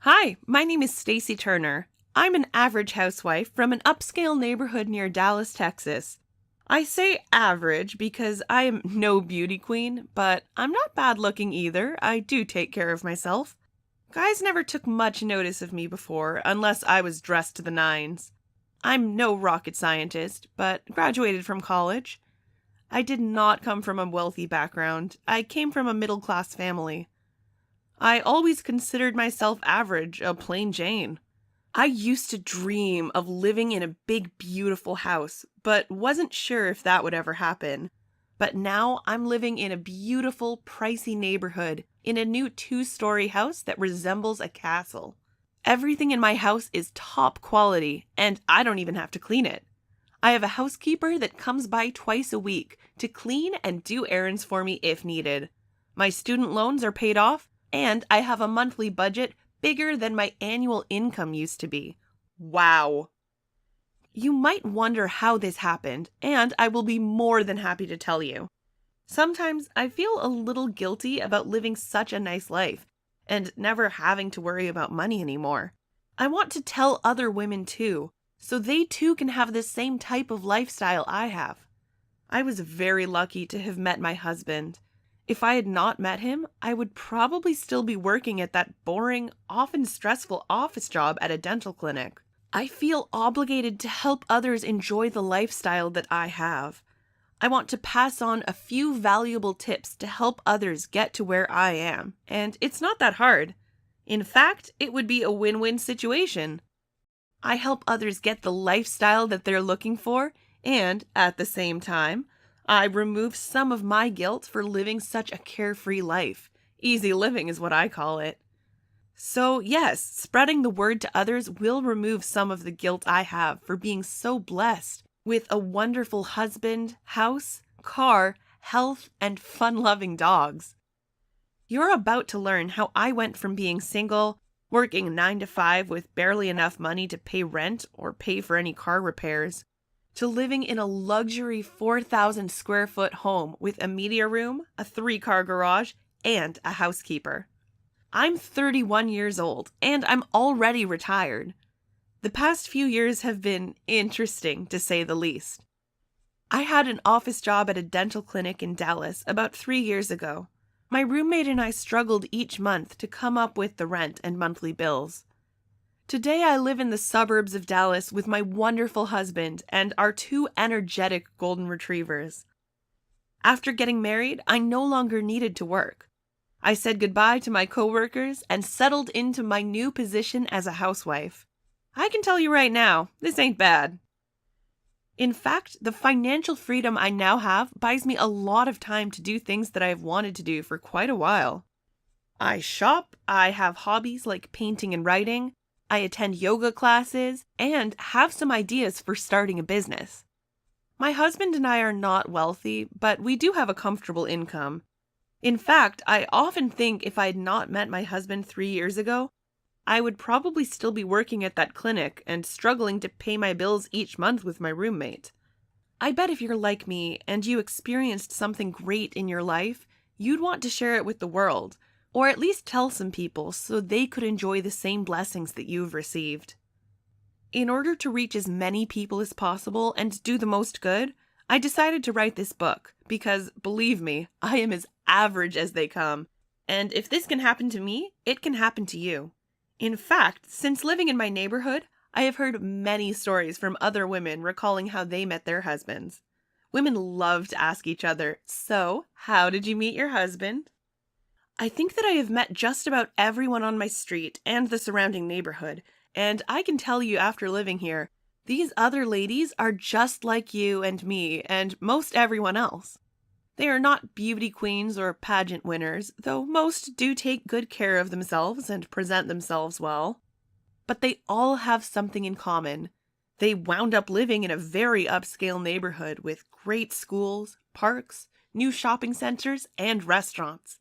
Hi, my name is Stacy Turner. I'm an average housewife from an upscale neighborhood near Dallas, Texas. I say average because I am no beauty queen, but I'm not bad looking either. I do take care of myself. Guys never took much notice of me before, unless I was dressed to the nines. I'm no rocket scientist, but graduated from college. I did not come from a wealthy background. I came from a middle class family. I always considered myself average, a plain Jane. I used to dream of living in a big, beautiful house, but wasn't sure if that would ever happen. But now I'm living in a beautiful, pricey neighborhood in a new 2-story house that resembles a castle. Everything in my house is top quality, and I don't even have to clean it. I have a housekeeper that comes by twice a week to clean and do errands for me if needed. My student loans are paid off, and I have a monthly budget bigger than my annual income used to be. Wow. You might wonder how this happened, and I will be more than happy to tell you. Sometimes I feel a little guilty about living such a nice life and never having to worry about money anymore. I want to tell other women too, so they too can have the same type of lifestyle I have. I was very lucky to have met my husband. If I had not met him, I would probably still be working at that boring, often stressful office job at a dental clinic. I feel obligated to help others enjoy the lifestyle that I have. I want to pass on a few valuable tips to help others get to where I am, and it's not that hard. In fact, it would be a win-win situation. I help others get the lifestyle that they're looking for, and at the same time, I remove some of my guilt for living such a carefree life. Easy living is what I call it. So yes, spreading the word to others will remove some of the guilt I have for being so blessed with a wonderful husband, house, car, health, and fun-loving dogs. You're about to learn how I went from being single, working 9 to 5 with barely enough money to pay rent or pay for any car repairs, to living in a luxury 4,000 square foot home with a media room, a 3-car garage, and a housekeeper. I'm 31 years old, and I'm already retired. The past few years have been interesting, to say the least. I had an office job at a dental clinic in Dallas about 3 years ago. My roommate and I struggled each month to come up with the rent and monthly bills. Today I live in the suburbs of Dallas with my wonderful husband and our 2 energetic golden retrievers. After getting married, I no longer needed to work. I said goodbye to my coworkers and settled into my new position as a housewife. I can tell you right now, this ain't bad. In fact, the financial freedom I now have buys me a lot of time to do things that I have wanted to do for quite a while. I shop, I have hobbies like painting and writing, I attend yoga classes, and have some ideas for starting a business. My husband and I are not wealthy, but we do have a comfortable income. In fact, I often think if I had not met my husband 3 years ago, I would probably still be working at that clinic and struggling to pay my bills each month with my roommate. I bet if you're like me and you experienced something great in your life, you'd want to share it with the world, or at least tell some people so they could enjoy the same blessings that you've received. In order to reach as many people as possible and do the most good, I decided to write this book because, believe me, I am as average as they come. And if this can happen to me, it can happen to you. In fact, since living in my neighborhood, I have heard many stories from other women recalling how they met their husbands. Women love to ask each other, "So, how did you meet your husband?" I think that I have met just about everyone on my street and the surrounding neighborhood, and I can tell you after living here, these other ladies are just like you and me and most everyone else. They are not beauty queens or pageant winners, though most do take good care of themselves and present themselves well. But they all have something in common. They wound up living in a very upscale neighborhood with great schools, parks, new shopping centers, and restaurants.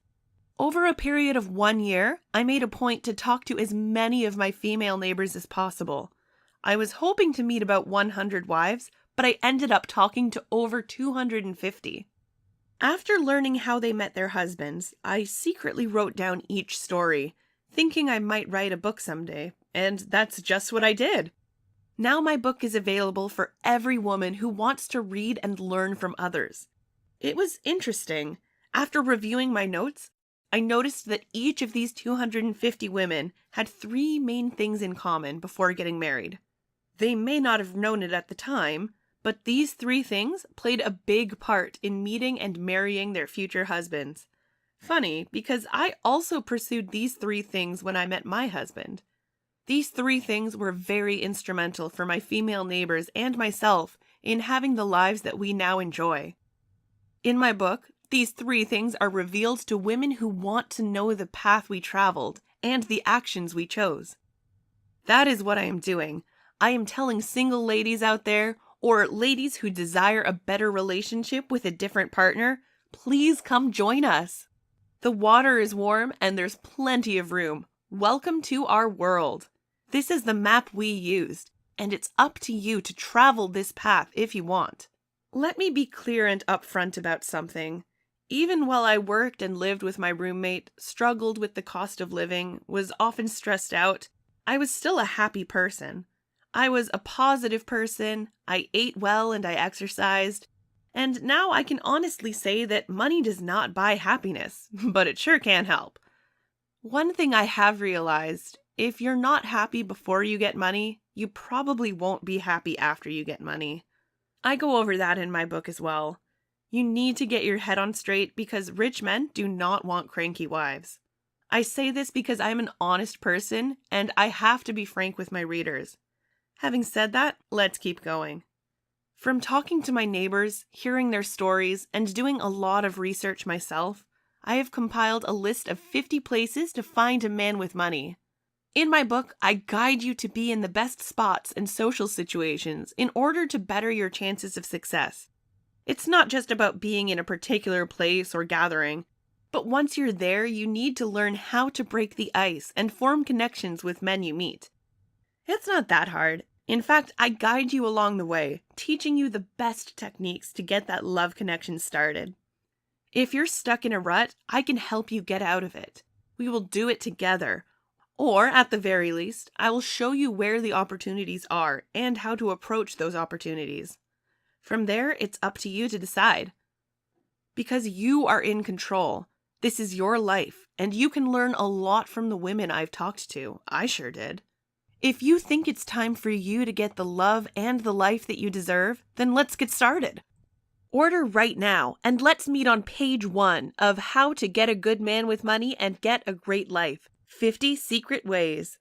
Over a period of 1 year, I made a point to talk to as many of my female neighbors as possible. I was hoping to meet about 100 wives, but I ended up talking to over 250. After learning how they met their husbands, I secretly wrote down each story, thinking I might write a book someday, and that's just what I did. Now my book is available for every woman who wants to read and learn from others. It was interesting. After reviewing my notes, I noticed that each of these 250 women had three main things in common before getting married. They may not have known it at the time, but these three things played a big part in meeting and marrying their future husbands. Funny, because I also pursued these three things when I met my husband. These three things were very instrumental for my female neighbors and myself in having the lives that we now enjoy. In my book, these three things are revealed to women who want to know the path we traveled and the actions we chose. That is what I am doing. I am telling single ladies out there, or ladies who desire a better relationship with a different partner, please come join us. The water is warm and there's plenty of room. Welcome to our world. This is the map we used, and it's up to you to travel this path if you want. Let me be clear and upfront about something. Even while I worked and lived with my roommate, struggled with the cost of living, was often stressed out, I was still a happy person. I was a positive person, I ate well and I exercised, and now I can honestly say that money does not buy happiness, but it sure can help. One thing I have realized, if you're not happy before you get money, you probably won't be happy after you get money. I go over that in my book as well. You need to get your head on straight because rich men do not want cranky wives. I say this because I'm an honest person and I have to be frank with my readers. Having said that, let's keep going. From talking to my neighbors, hearing their stories, and doing a lot of research myself, I have compiled a list of 50 places to find a man with money. In my book, I guide you to be in the best spots and social situations in order to better your chances of success. It's not just about being in a particular place or gathering, but once you're there, you need to learn how to break the ice and form connections with men you meet. It's not that hard. In fact, I guide you along the way, teaching you the best techniques to get that love connection started. If you're stuck in a rut, I can help you get out of it. We will do it together. Or, at the very least, I will show you where the opportunities are and how to approach those opportunities. From there, it's up to you to decide. Because you are in control. This is your life, and you can learn a lot from the women I've talked to. I sure did. If you think it's time for you to get the love and the life that you deserve, then let's get started. Order right now, and let's meet on page 1 of How to Get a Good Man with Money and Get a Great Life. 50 Secret Ways.